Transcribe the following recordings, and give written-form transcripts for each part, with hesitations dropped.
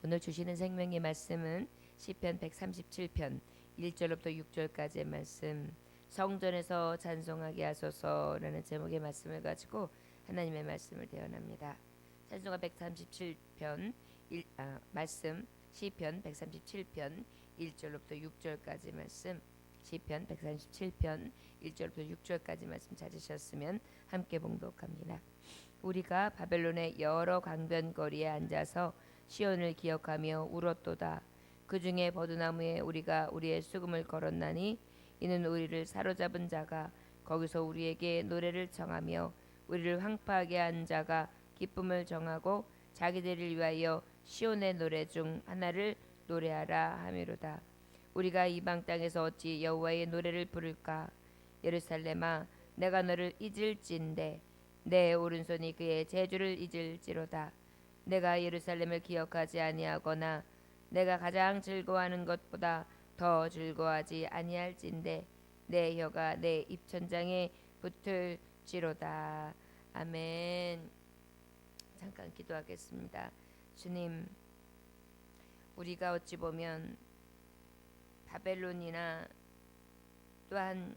오늘 주시는 생명의 말씀은 시편 137편 1절부터 6절까지의 말씀, 성전에서 찬송하게 하소서라는 제목의 말씀을 가지고 하나님의 말씀을 대언합니다. 찬송가 137편 말씀, 시편 137편 1절부터 6절까지 말씀, 시편 137편 1절부터 6절까지 말씀 찾으셨으면 함께 봉독합니다. 우리가 바벨론의 여러 강변 거리에 앉아서 시온을 기억하며 울었도다. 그 중에 버드나무에 우리가 우리의 수금을 걸었나니 이는 우리를 사로잡은 자가 거기서 우리에게 노래를 청하며 우리를 황폐하게 한 자가 기쁨을 정하고 자기들을 위하여 시온의 노래 중 하나를 노래하라 하미로다. 우리가 이방 땅에서 어찌 여호와의 노래를 부를까? 예루살렘아, 내가 너를 잊을진대 내 오른손이 그의 재주를 잊을지로다. 내가 예루살렘을 기억하지 아니하거나 내가 가장 즐거워하는 것보다 더 즐거워하지 아니할진대 내 혀가 내 입천장에 붙을지로다. 아멘. 잠깐 기도하겠습니다. 주님, 우리가 어찌 보면 바벨론이나 또한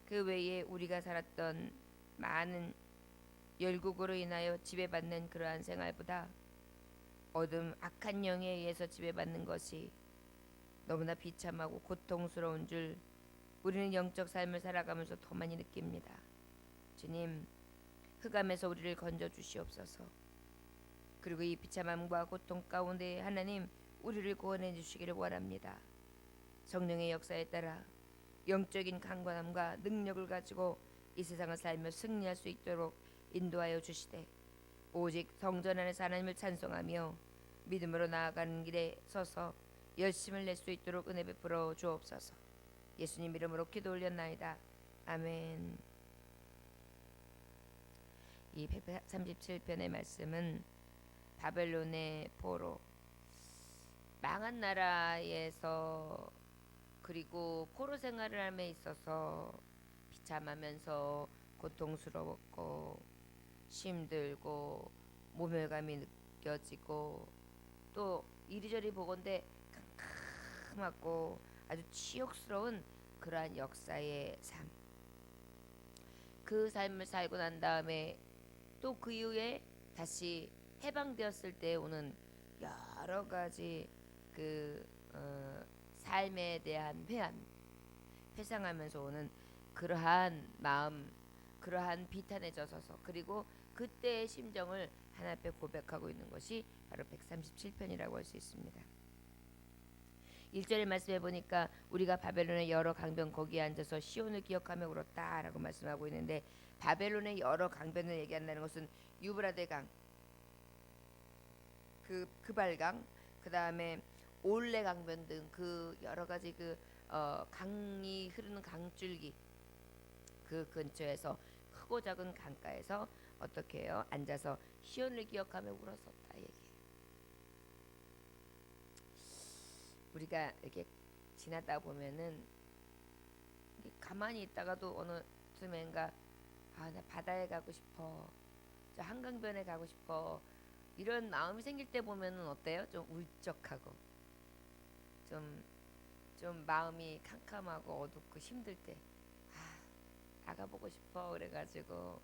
그 외에 우리가 살았던 많은 열국으로 인하여 지배받는 그러한 생활보다 어둠 악한 영에 의해서 지배받는 것이 너무나 비참하고 고통스러운 줄 우리는 영적 삶을 살아가면서 더 많이 느낍니다. 주님, 흑암에서 우리를 건져 주시옵소서. 그리고 이 비참함과 고통 가운데 하나님 우리를 구원해 주시기를 원합니다. 성령의 역사에 따라 영적인 강건함과 능력을 가지고 이 세상을 살며 승리할 수 있도록 인도하여 주시되 오직 성전 안에서 하나님을 찬송하며 믿음으로 나아가는 길에 서서 열심을 낼 수 있도록 은혜 베풀어 주옵소서. 예수님 이름으로 기도 올렸나이다. 아멘. 이 137편의 말씀은 바벨론의 포로, 망한 나라에서 그리고 포로 생활을 함에 있어서 비참하면서 고통스러웠고 힘들고 모멸감이 느껴지고 또 이리저리 보건대 캄캄하고 아주 치욕스러운 그러한 역사의 삶, 그 삶을 살고 난 다음에 또 그 이후에 다시 해방되었을 때 오는 여러 가지 그 삶에 대한 회상하면서 오는 그러한 마음, 그러한 비탄에 젖어서 그리고 그때의 심정을 하나님 앞에 고백하고 있는 것이 바로 137편이라고 할 수 있습니다. 1절의 말씀해 보니까 우리가 바벨론의 여러 강변 거기에 앉아서 시온을 기억하며 울었다라고 말씀하고 있는데, 바벨론의 여러 강변을 얘기한다는 것은 유브라데 강, 그 그발강, 그 다음에 올레 강변 등 그 여러 가지 강이 흐르는 강줄기 그 근처에서 크고 작은 강가에서 어떻게 해요? 앉아서 시온을 기억하며 울었었다 얘기해요. 우리가 이렇게 지나다 보면은 가만히 있다가도 어느 틈엔가 나 바다에 가고 싶어, 저 한강변에 가고 싶어, 이런 마음이 생길 때 보면은 어때요? 좀 울적하고 좀 마음이 캄캄하고 어둡고 힘들 때 나가보고 싶어 그래가지고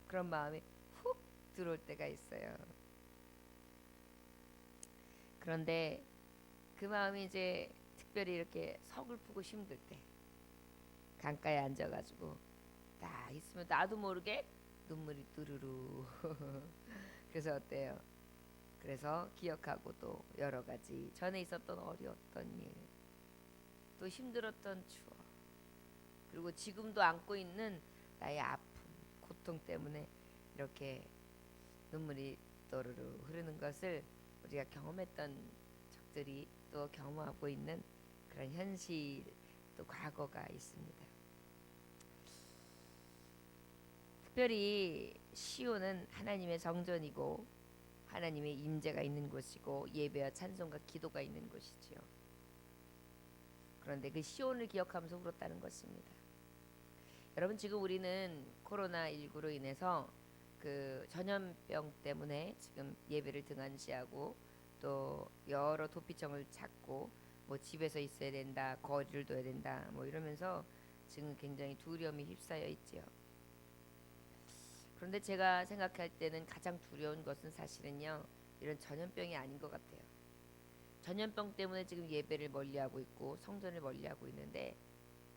그런 마음이 훅 들어올 때가 있어요. 그런데 그 마음이 이제 특별히 이렇게 서글프고 힘들 때 강가에 앉아가지고 딱 있으면 나도 모르게 눈물이 뚜루루 그래서 어때요? 그래서 기억하고 또 여러 가지 전에 있었던 어려웠던 일, 또 힘들었던 추억, 그리고 지금도 안고 있는 나의 아픔, 고통 때문에 이렇게 눈물이 또르르 흐르는 것을 우리가 경험했던 적들이 또 경험하고 있는 그런 현실, 또 과거가 있습니다. 특별히 시온은 하나님의 성전이고 하나님의 임재가 있는 곳이고 예배와 찬송과 기도가 있는 곳이지요. 그런데 그 시온을 기억하면서 울었다는 것입니다. 여러분, 지금 우리는 코로나19로 인해서 그 전염병 때문에 지금 예배를 등한시하고 또 여러 도피청을 찾고 뭐 집에서 있어야 된다, 거리를 둬야 된다, 뭐 이러면서 지금 굉장히 두려움이 휩싸여 있지요. 그런데 제가 생각할 때는 가장 두려운 것은 사실은요, 이런 전염병이 아닌 것 같아요. 전염병 때문에 지금 예배를 멀리하고 있고 성전을 멀리하고 있는데,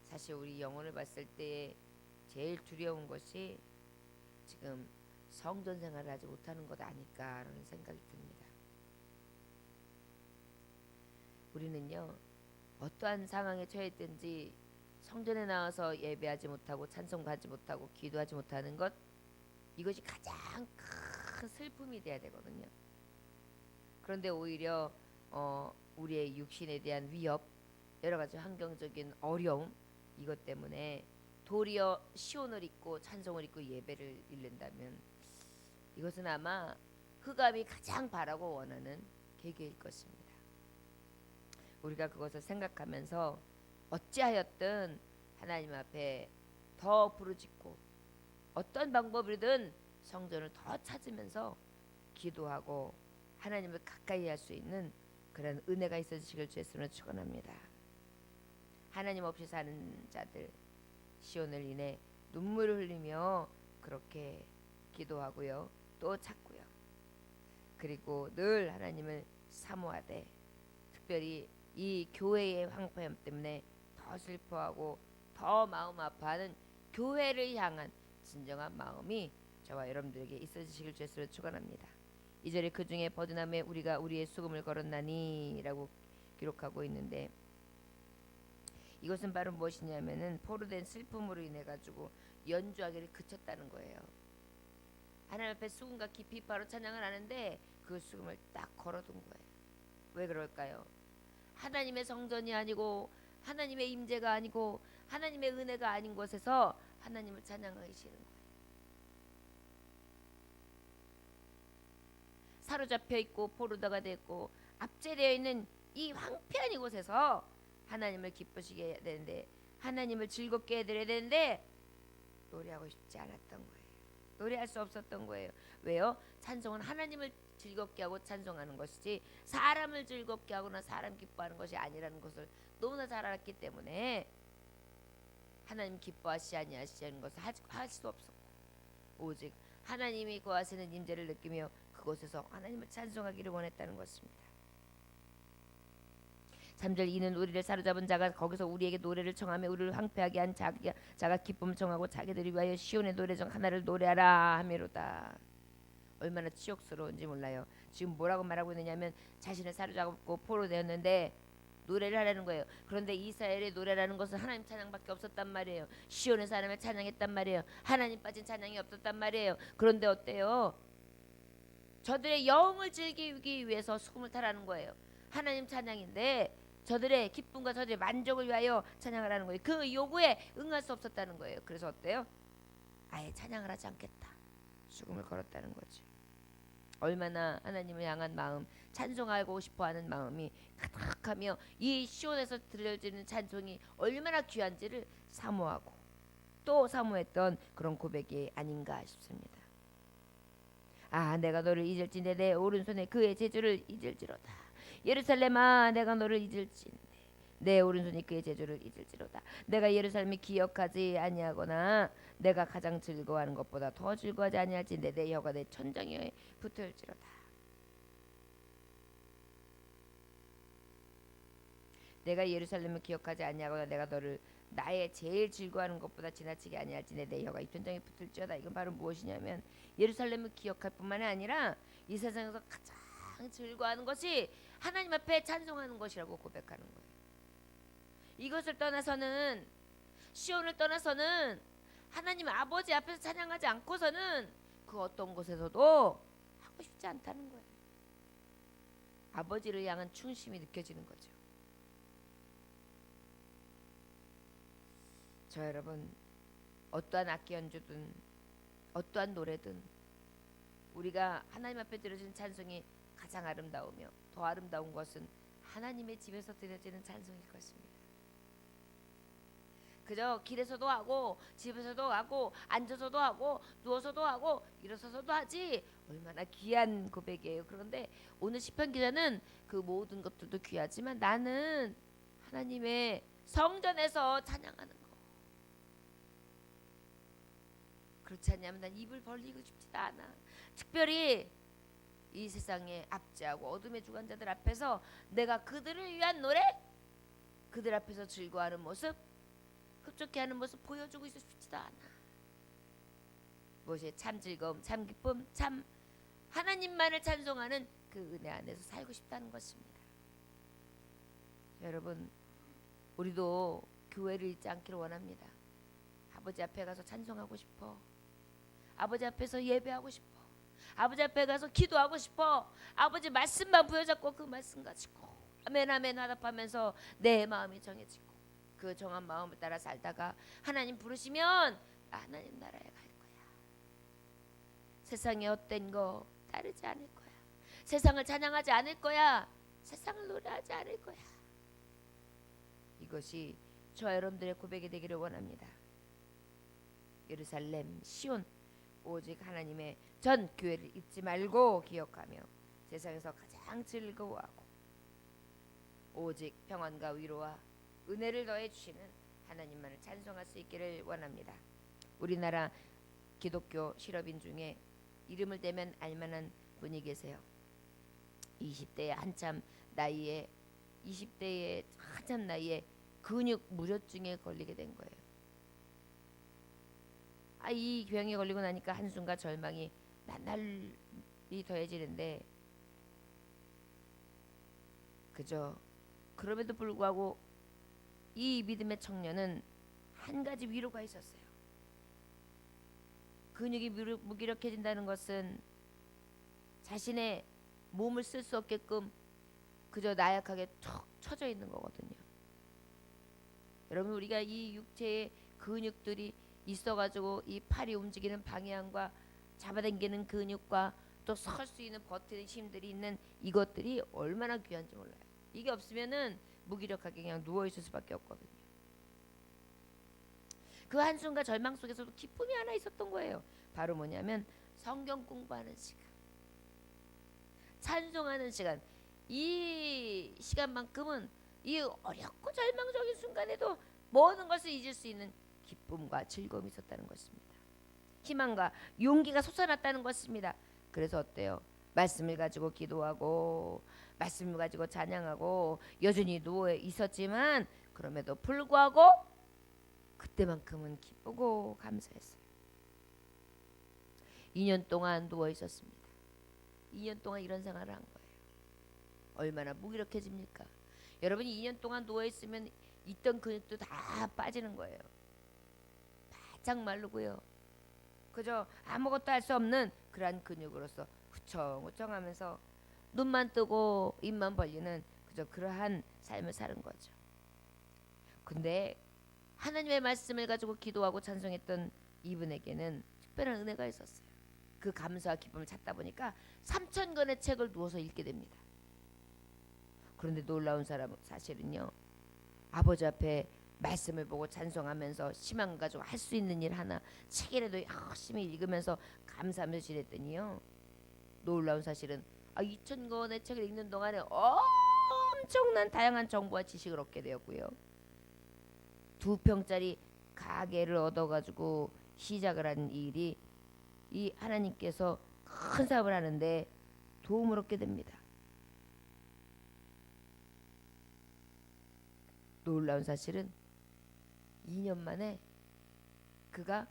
사실 우리 영혼을 봤을 때 제일 두려운 것이 지금 성전 생활을 하지 못하는 것 아닐까라는 생각이 듭니다. 우리는요, 어떠한 상황에 처했든지 성전에 나와서 예배하지 못하고 찬송하지 못하고 기도하지 못하는 것, 이것이 가장 큰 슬픔이 돼야 되거든요. 그런데 오히려 우리의 육신에 대한 위협, 여러 가지 환경적인 어려움, 이것 때문에 도리어 시온을 입고 찬송을 입고 예배를 드린다면 이것은 아마 흑암이 가장 바라고 원하는 계기일 것입니다. 우리가 그것을 생각하면서 어찌하였든 하나님 앞에 더 부르짖고 어떤 방법이든 성전을 더 찾으면서 기도하고 하나님을 가까이 할 수 있는 그런 은혜가 있어지시길 주님으로 축원합니다. 하나님 없이 사는 자들 시온을 인해 눈물을 흘리며 그렇게 기도하고요, 또 찾고요. 그리고 늘 하나님을 사모하되, 특별히 이 교회의 황폐함 때문에 더 슬퍼하고 더 마음 아파하는 교회를 향한 진정한 마음이 저와 여러분들에게 있어지시길 주님으로 축원합니다. 2절에 그 중에 버드남에 우리가 우리의 수금을 걸었나니 라고 기록하고 있는데, 이것은 바로 무엇이냐면은 포로된 슬픔으로 인해 가지고 연주하기를 그쳤다는 거예요. 하나님 앞에 수금과 깊이 바로 찬양을 하는데 그 수금을 딱 걸어둔 거예요. 왜 그럴까요? 하나님의 성전이 아니고 하나님의 임재가 아니고 하나님의 은혜가 아닌 곳에서 하나님을 찬양하기 싫은 거예요. 사로잡혀 있고 포로다가 됐고 압제되어 있는 이 황폐한 이곳에서 하나님을 기쁘시게 해야 되는데, 하나님을 즐겁게 해드려야 되는데 노래하고 싶지 않았던 거예요. 노래할 수 없었던 거예요. 왜요? 찬송은 하나님을 즐겁게 하고 찬송하는 것이지 사람을 즐겁게 하거나 사람 기뻐하는 것이 아니라는 것을 너무나 잘 알았기 때문에 하나님 기뻐하시지 아니하시는 것을 할 수 없었고, 오직 하나님이 거하시는 임재를 느끼며 그곳에서 하나님을 찬송하기를 원했다는 것입니다. 3절 이는 우리를 사로잡은 자가 거기서 우리에게 노래를 청하며 우리를 황폐하게 한 자가 기쁨을 청하고 자기들이 위하여 시온의 노래 중 하나를 노래하라 하미로다. 얼마나 치욕스러운지 몰라요. 지금 뭐라고 말하고 있느냐면 자신을 사로잡고 포로되었는데 노래를 하라는 거예요. 그런데 이스라엘의 노래라는 것은 하나님 찬양밖에 없었단 말이에요. 시온의 사람을 찬양했단 말이에요. 하나님 빠진 찬양이 없었단 말이에요. 그런데 어때요? 저들의 영을 즐기기 위해서 수금을 타라는 거예요. 하나님 찬양인데 저들의 기쁨과 저들의 만족을 위하여 찬양을 하는 거예요. 그 요구에 응할 수 없었다는 거예요. 그래서 어때요? 아예 찬양을 하지 않겠다, 수금을 걸었다는 거죠. 얼마나 하나님을 향한 마음, 찬송하고 싶어하는 마음이 가득하며 이 시온에서 들려지는 찬송이 얼마나 귀한지를 사모하고 또 사모했던 그런 고백이 아닌가 싶습니다. 아, 내가 너를 잊을진대 내 오른손에 그의 제주를 잊을지로다. 예루살렘아, 내가 너를 잊을진대 내 오른손이 그의 제주를 잊을지로다. 내가 예루살렘이 기억하지 아니하거나 내가 가장 즐거워하는 것보다 더 즐거워하지 아니할진대 내 혀가 내 천장에 붙을지로다. 내가 예루살렘을 기억하지 아니하거나 내가 너를 나의 제일 즐거워하는 것보다 지나치게 아니할지내 내 혀가 이 천장에 붙을지어다. 이건 바로 무엇이냐면 예루살렘을 기억할 뿐만이 아니라 이 세상에서 가장 즐거워하는 것이 하나님 앞에 찬송하는 것이라고 고백하는 거예요. 이것을 떠나서는, 시온을 떠나서는 하나님 아버지 앞에서 찬양하지 않고서는 그 어떤 곳에서도 하고 싶지 않다는 거예요. 아버지를 향한 충심이 느껴지는 거죠. 저 여러분, 어떠한 악기 연주든 어떠한 노래든 우리가 하나님 앞에 드려지는 찬송이 가장 아름다우며 더 아름다운 것은 하나님의 집에서 드려지는 찬송일 것입니다. 그저 길에서도 하고 집에서도 하고 앉아서도 하고 누워서도 하고 일어서서도 하지 얼마나 귀한 고백이에요. 그런데 오늘 시편 기자는 그 모든 것들도 귀하지만 나는 하나님의 성전에서 찬양하는 거. 그렇지 않냐면 난 입을 벌리고 싶지도 않아. 특별히 이 세상에 압제하고 어둠의 주관자들 앞에서 내가 그들을 위한 노래, 그들 앞에서 즐거워하는 모습, 흡족해하는 모습 보여주고 있어 싶지도 않아. 무엇이 참 즐거움, 참 기쁨, 참 하나님만을 찬송하는 그 은혜 안에서 살고 싶다는 것입니다. 여러분, 우리도 교회를 잊지 않기를 원합니다. 아버지 앞에 가서 찬송하고 싶어. 아버지 앞에서 예배하고 싶어. 아버지 앞에 가서 기도하고 싶어. 아버지 말씀만 부여잡고 그 말씀 가지고 아멘 아멘 화답하면서 내 마음이 정해지고 그 정한 마음을 따라 살다가 하나님 부르시면 하나님 나라에 갈 거야. 세상에 헛된 거 따르지 않을 거야. 세상을 찬양하지 않을 거야. 세상을 노래하지 않을 거야. 이것이 저와 여러분들의 고백이 되기를 원합니다. 예루살렘 시온 오직 하나님의 전 교회를 잊지 말고 기억하며 세상에서 가장 즐거워하고 오직 평안과 위로와 은혜를 더해 주시는 하나님만을 찬송할 수 있기를 원합니다. 우리나라 기독교 실업인 중에 이름을 대면 알만한 분이 계세요. 20대의 한참 나이에 20대의 한참 나이에 근육 무료증에 걸리게 된 거예요. 이 병에 걸리고 나니까 한순간 절망이 나날이 더해지는데 그저 그럼에도 불구하고 이 믿음의 청년은 한 가지 위로가 있었어요. 근육이 무기력해진다는 것은 자신의 몸을 쓸 수 없게끔 그저 나약하게 툭 쳐져 있는 거거든요. 여러분, 우리가 이 육체의 근육들이 있어가지고 이 팔이 움직이는 방향과 잡아당기는 근육과 또 설 수 있는 버티는 힘들이 있는 이것들이 얼마나 귀한지 몰라요. 이게 없으면은 무기력하게 그냥 누워 있을 수밖에 없거든요. 그 한순간 절망 속에서도 기쁨이 하나 있었던 거예요. 바로 뭐냐면 성경 공부하는 시간, 찬송하는 시간. 이 시간만큼은 이 어렵고 절망적인 순간에도 모든 것을 잊을 수 있는 기쁨과 즐거움이 있었다는 것입니다. 희망과 용기가 솟아났다는 것입니다. 그래서 어때요? 말씀을 가지고 기도하고 말씀을 가지고 찬양하고 여전히 누워 있었지만 그럼에도 불구하고 그때만큼은 기쁘고 감사했어요. 2년 동안 누워 있었습니다. 2년 동안 이런 생활을 한 거예요. 얼마나 무기력해집니까? 여러분이 2년 동안 누워 있으면 있던 근육도 다 빠지는 거예요. 바짝 마르고요. 그저 아무것도 할 수 없는 그러한 근육으로서 후청후청하면서 눈만 뜨고 입만 벌리는 그저 그러한 삶을 사는 거죠. 근데 하나님의 말씀을 가지고 기도하고 찬송했던 이분에게는 특별한 은혜가 있었어요. 그 감사와 기쁨을 찾다 보니까 3,000권의 책을 누워서 읽게 됩니다. 그런데 놀라운 사실은요. 아버지 앞에 말씀을 보고 찬송하면서 희망 가지고 할 수 있는 일 하나 책이라도 열심히 읽으면서 감사하면서 지냈더니요. 놀라운 사실은 2,000권의 책을 읽는 동안에 엄청난 다양한 정보와 지식을 얻게 되었고요. 2평짜리 가게를 얻어가지고 시작을 한 일이 이 하나님께서 큰 사업을 하는데 도움을 얻게 됩니다. 놀라운 사실은 2년 만에 그가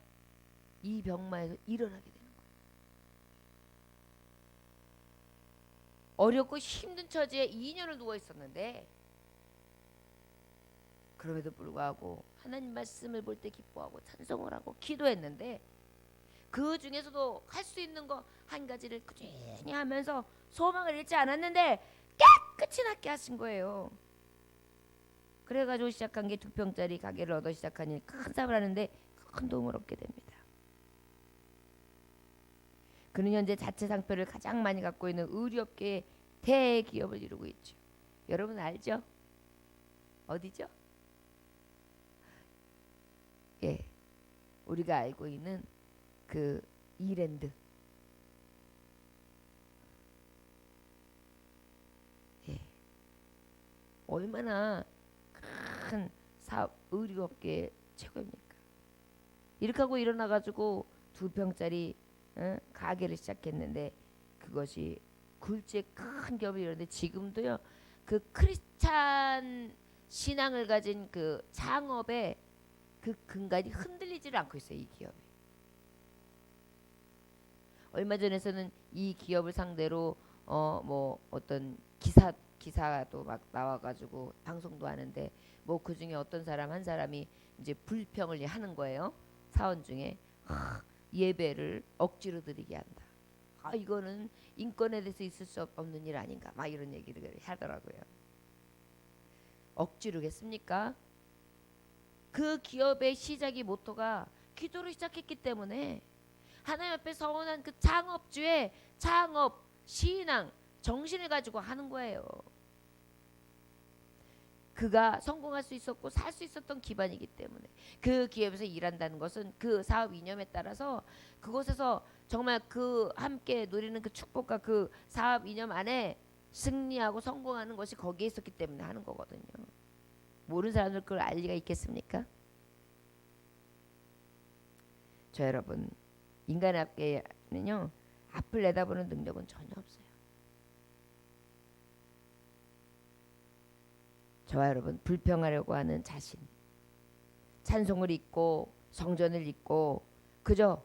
이 병마에서 일어나게 되는 거예요. 어렵고 힘든 처지에 2년을 누워 있었는데 그럼에도 불구하고 하나님 말씀을 볼 때 기뻐하고 찬송을 하고 기도했는데 그 중에서도 할 수 있는 거 한 가지를 꾸준히 하면서 소망을 잃지 않았는데 깨끗이 낫게 하신 거예요. 그래가지고 시작한 게 2평짜리 가게를 얻어 시작한 일 큰 사업을 하는데 큰 도움을 얻게 됩니다. 그는 현재 자체 상표를 가장 많이 갖고 있는 의류업계의 대기업을 이루고 있죠. 여러분 알죠? 어디죠? 예, 우리가 알고 있는 그 이랜드. 얼마나 큰 사업 의류업계 최고입니까? 이렇게 하고 일어나가지고 2평짜리 가게를 시작했는데 그것이 굴지의 큰 기업이 이런데 지금도요 그 크리스찬 신앙을 가진 그 창업의 그 근간이 흔들리지를 않고 있어요. 이 기업이. 얼마 전에서는 이 기업을 상대로 뭐 어떤 기사도 막 나와가지고 방송도 하는데 뭐 그 중에 어떤 사람 한 사람이 이제 불평을 하는 거예요. 사원 중에 예배를 억지로 드리게 한다. 이거는 인권에 대해서 있을 수 없는 일 아닌가? 막 이런 얘기를 하더라고요. 억지로겠습니까? 그 기업의 시작이 모토가 기도로 시작했기 때문에 하나님 앞에 서원한 그 창업주의 창업 신앙 정신을 가지고 하는 거예요. 그가 성공할 수 있었고 살 수 있었던 기반이기 때문에 그 기업에서 일한다는 것은 그 사업 이념에 따라서 그곳에서 정말 그 함께 누리는 그 축복과 그 사업 이념 안에 승리하고 성공하는 것이 거기에 있었기 때문에 하는 거거든요. 모르는 사람들 그걸 알 리가 있겠습니까? 저 여러분 인간 앞에는요 앞을 내다보는 능력은 전혀 없어요. 저와 여러분 불평하려고 하는 자신, 찬송을 잊고 성전을 잊고 그저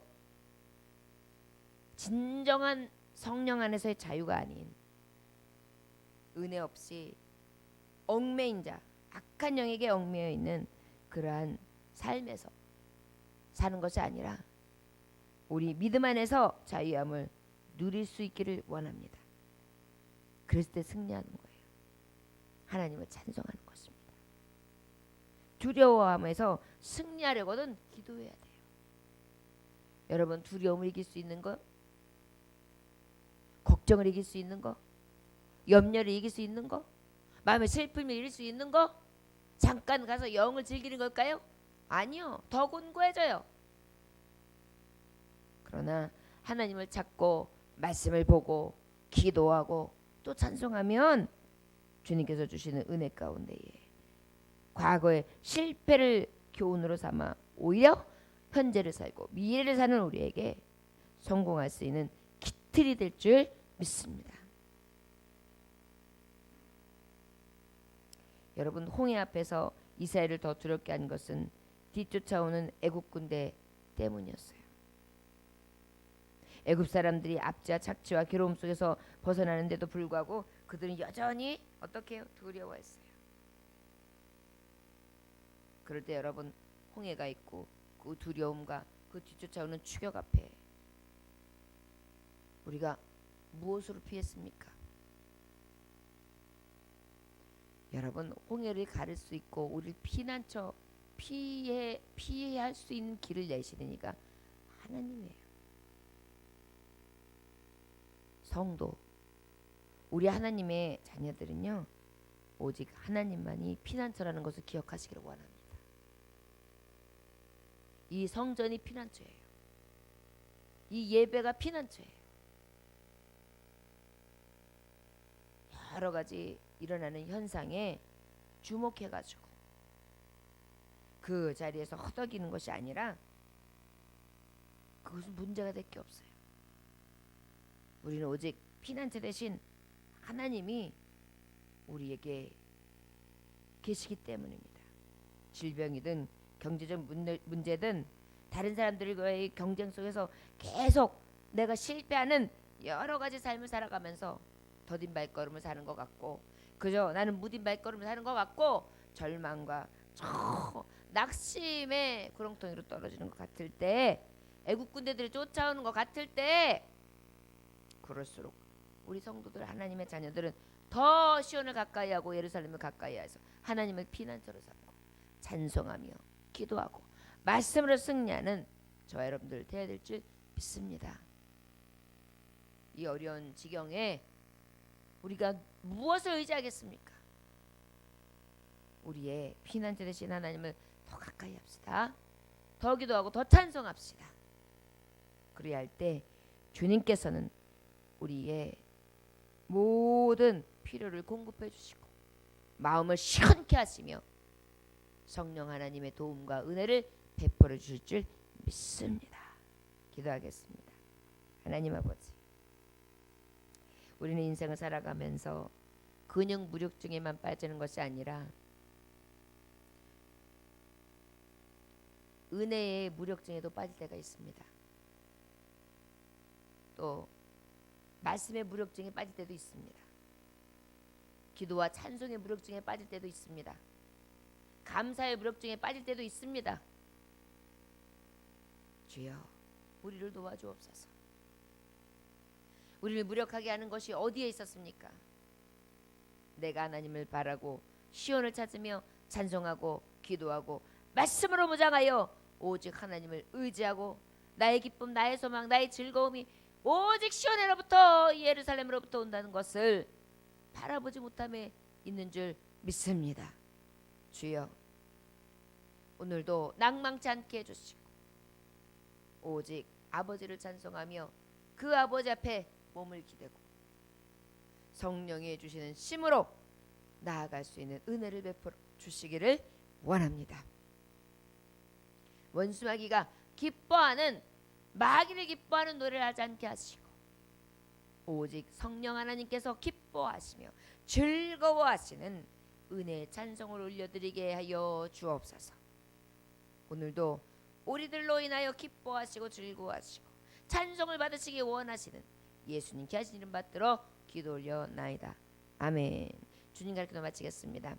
진정한 성령 안에서의 자유가 아닌 은혜 없이 얽매인 자, 악한 영에게 얽매여 있는 그러한 삶에서 사는 것이 아니라 우리 믿음 안에서 자유함을 누릴 수 있기를 원합니다. 그랬을 때 승리하는 거예요. 하나님을 찬송하는 것입니다. 두려워함에서 승리하려거든 기도해야 돼요. 여러분 두려움을 이길 수 있는 거, 걱정을 이길 수 있는 거, 염려를 이길 수 있는 거, 마음의 슬픔을 이길 수 있는 거, 잠깐 가서 영을 즐기는 걸까요? 아니요. 더 곤고해져요. 그러나 하나님을 찾고 말씀을 보고 기도하고 또 찬송하면 주님께서 주시는 은혜 가운데에 과거의 실패를 교훈으로 삼아 오히려 현재를 살고 미래를 사는 우리에게 성공할 수 있는 기틀이 될 줄 믿습니다. 여러분 홍해 앞에서 이스라엘을 더 두렵게 한 것은 뒤쫓아오는 애국 군대 때문이었어요. 애굽 사람들이 압제와 착취와 괴로움 속에서 벗어나는데도 불구하고 그들은 여전히 어떻게 해요? 두려워했어요. 그럴 때 여러분 홍해가 있고 그 두려움과 그 뒤쫓아오는 추격 앞에 우리가 무엇으로 피했습니까? 여러분 홍해를 가를 수 있고 우리를 피난처 피해야 할 수 있는 길을 내시는 이가 하나님이에요. 성도 우리 하나님의 자녀들은요 오직 하나님만이 피난처라는 것을 기억하시기를 원합니다. 이 성전이 피난처예요. 이 예배가 피난처예요. 여러 가지 일어나는 현상에 주목해가지고 그 자리에서 허덕이는 것이 아니라 그것은 문제가 될 게 없어요. 우리는 오직 피난처 대신 하나님이 우리에게 계시기 때문입니다. 질병이든 경제적 문제든 다른 사람들과의 경쟁 속에서 계속 내가 실패하는 여러 가지 삶을 살아가면서 더딘 발걸음을 사는 것 같고 그저 나는 무딘 발걸음을 사는 것 같고 절망과 낙심의 구렁텅이로 떨어지는 것 같을 때 애국 군대들이 쫓아오는 것 같을 때 그럴수록 우리 성도들 하나님의 자녀들은 더 시온을 가까이 하고 예루살렘을 가까이 해서 하나님을 피난처로 삼고 찬송하며 기도하고 말씀으로 승리하는 저와 여러분들 되어야 될 줄 믿습니다. 이 어려운 지경에 우리가 무엇을 의지하겠습니까? 우리의 피난처 되신 하나님을 더 가까이 합시다. 더 기도하고 더 찬송합시다. 그래야 할 때 주님께서는 우리의 모든 필요를 공급해 주시고 마음을 시원케 하시며 성령 하나님의 도움과 은혜를 베풀어 주실 줄 믿습니다. 기도하겠습니다. 하나님 아버지, 우리는 인생을 살아가면서 근육 무력증에만 빠지는 것이 아니라 은혜의 무력증에도 빠질 때가 있습니다. 또 말씀의 무력증에 빠질 때도 있습니다. 기도와 찬송의 무력증에 빠질 때도 있습니다. 감사의 무력증에 빠질 때도 있습니다. 주여, 우리를 도와주옵소서. 우리를 무력하게 하는 것이 어디에 있었습니까? 내가 하나님을 바라고 시온을 찾으며 찬송하고 기도하고 말씀으로 무장하여 오직 하나님을 의지하고 나의 기쁨, 나의 소망, 나의 즐거움이 오직 시온으로부터, 예루살렘으로부터 온다는 것을 바라보지 못함에 있는 줄 믿습니다. 주여, 오늘도 낭망치 않게 해주시고 오직 아버지를 찬송하며 그 아버지 앞에 몸을 기대고 성령이 주시는 힘으로 나아갈 수 있는 은혜를 베풀어 주시기를 원합니다. 원수마귀가 기뻐하는, 마귀를 기뻐하는 노래를 하지 않게 하시고 오직 성령 하나님께서 기뻐하시며 즐거워하시는 은혜의 찬송을 올려드리게 하여 주옵소서. 오늘도 우리들로 인하여 기뻐하시고 즐거워하시고 찬송을 받으시기 원하시는 예수님께 하신 이름 받들어 기도 올려나이다. 아멘. 주님 가르쳐 마치겠습니다.